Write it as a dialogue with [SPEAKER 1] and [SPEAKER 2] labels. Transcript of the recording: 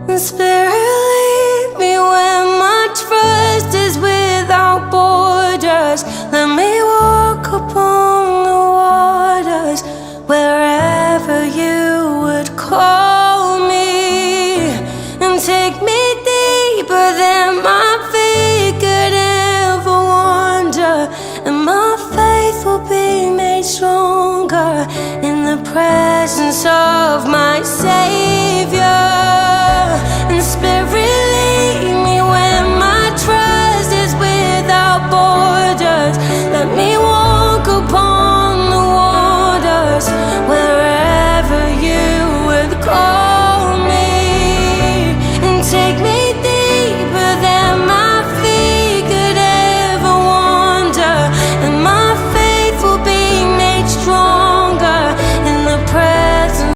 [SPEAKER 1] And Spirit, lead me where my trust is without borders. Let me walk upon the waters wherever you would call me. And take me deeper than my feet could ever wander. And my faith will be made stronger in the presence of my